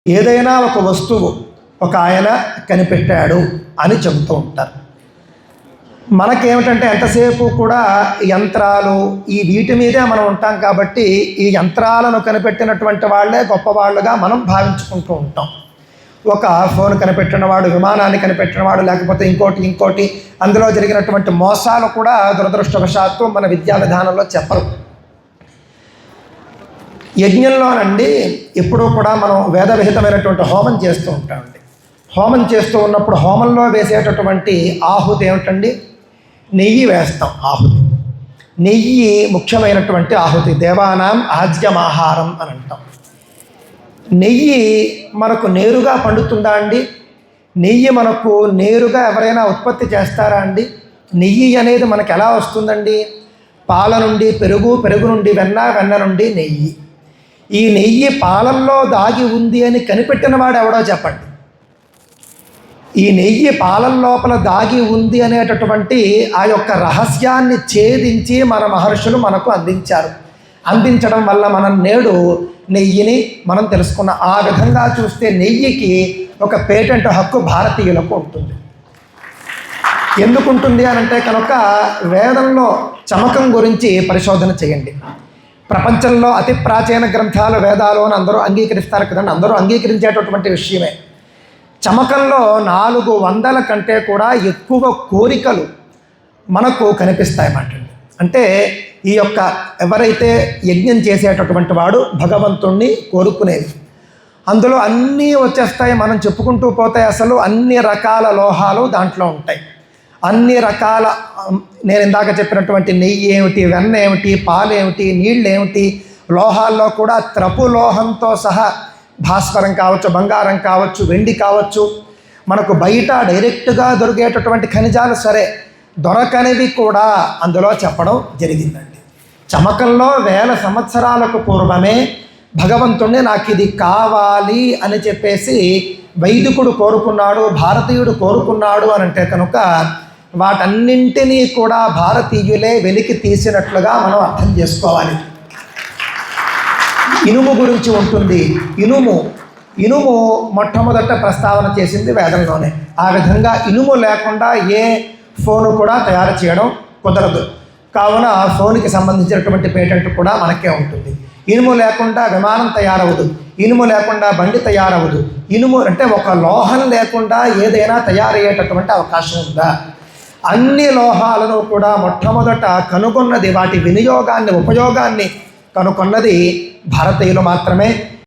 ఏదైనా ఒక వస్తువు ఒక ఆయన కనిపెట్టాడు అని చెబుతూ ఉంటారు. మనకేమిటంటే ఎంతసేపు కూడా యంత్రాలు ఈ వీటి మీదే మనం ఉంటాం కాబట్టి ఈ యంత్రాలను కనిపెట్టినటువంటి వాళ్ళే గొప్పవాళ్ళుగా మనం భావించుకుంటూ ఉంటాం. ఒక ఫోన్ కనిపెట్టినవాడు, విమానాన్ని కనిపెట్టినవాడు, లేకపోతే ఇంకోటి అందులో జరిగినటువంటి మోసాలు కూడా దురదృష్టవశాత్తు మన విద్యా విధానంలో చెప్పరు. యజ్ఞంలోనండి ఎప్పుడూ కూడా మనం వేదవిహితమైనటువంటి హోమం చేస్తూ ఉంటామండి. హోమం చేస్తూ ఉన్నప్పుడు హోమంలో వేసేటటువంటి ఆహుతి ఏమిటండి? నెయ్యి వేస్తాం. ఆహుతి నెయ్యి ముఖ్యమైనటువంటి ఆహుతి. దేవానాం ఆజ్యమాహారం అని అంటాం. నెయ్యి మనకు నేరుగా పండుతుందా అండి? నెయ్యి మనకు నేరుగా ఎవరైనా ఉత్పత్తి చేస్తారా అండి? నెయ్యి అనేది మనకు ఎలా వస్తుందండి? పాల నుండి పెరుగు, పెరుగు నుండి వెన్న, వెన్న నుండి నెయ్యి. ఈ నెయ్యి పాలల్లో దాగి ఉంది అని కనిపెట్టిన వాడు ఎవడో చెప్పండి. ఈ నెయ్యి పాలల లోపల దాగి ఉంది అనేటటువంటి ఆ యొక్క రహస్యాన్ని ఛేదించి మన మహర్షులు మనకు అందించారు. అందించడం వల్ల మనం నేడు నెయ్యిని మనం తెలుసుకున్న. ఆ విధంగా చూస్తే నెయ్యికి ఒక పేటెంట్ హక్కు భారతీయులకు ఉంటుంది. ఎందుకుంటుంది అనంటే కనుక వేదంలో చమకం గురించి పరిశోధన చేయండి. ప్రపంచంలో అతి ప్రాచీన గ్రంథాలు వేదాలు అని అందరూ అంగీకరిస్తారు కదండి. అందరూ అంగీకరించేటటువంటి విషయమే. చమకంలో 400 కంటే కూడా ఎక్కువ కోరికలు మనకు కనిపిస్తాయన్నమాట. అంటే ఈ యొక్క ఎవరైతే యజ్ఞం చేసేటటువంటి వాడు భగవంతుణ్ణి కోరుకునేది, అందులో అన్నీ వచ్చేస్తాయి. మనం చెప్పుకుంటూ పోతే అసలు అన్ని రకాల లోహాలు దాంట్లో ఉంటాయి. అన్ని రకాల, నేను ఇందాక చెప్పినటువంటి నెయ్యి ఏమిటి, వెన్న ఏమిటి, పాలు ఏమిటి, నీళ్ళు ఏమిటి, లోహాల్లో కూడా త్రపు లోహంతో సహా భాస్వరం కావచ్చు, బంగారం కావచ్చు, వెండి కావచ్చు, మనకు బయట డైరెక్ట్గా దొరికేటటువంటి ఖనిజాలు సరే, దొరకనివి కూడా అందులో చెప్పడం జరిగిందండి. చమకంలో 1000 సంవత్సరాలకు పూర్వమే భగవంతుణ్ణి నాకు ఇది కావాలి అని చెప్పేసి వైదికుడు కోరుకున్నాడు, భారతీయుడు కోరుకున్నాడు అని అంటే కనుక వాటన్నింటినీ కూడా భారతీయులే వెలికి తీసినట్లుగా మనం అర్థం చేసుకోవాలి. ఇనుము గురించి ఉంటుంది. ఇనుము మొట్టమొదట ప్రస్తావన చేసింది వేదంలోనే. ఆ విధంగా ఇనుము లేకుండా ఏ ఫోను కూడా తయారు చేయడం కుదరదు. కావున ఫోన్కి సంబంధించినటువంటి పేటెంట్ కూడా మనకే ఉంటుంది. ఇనుము లేకుండా విమానం తయారవదు, ఇనుము లేకుండా బండి తయారవదు. ఇనుము అంటే ఒక లోహం లేకుండా ఏదైనా తయారయ్యేటటువంటి అవకాశం ఉందా? అన్ని లోహాలను కూడా మొట్టమొదట కనుగొన్నది, వాటి వినియోగాన్ని ఉపయోగాన్ని కనుగొన్నది భారతీయులు మాత్రమే.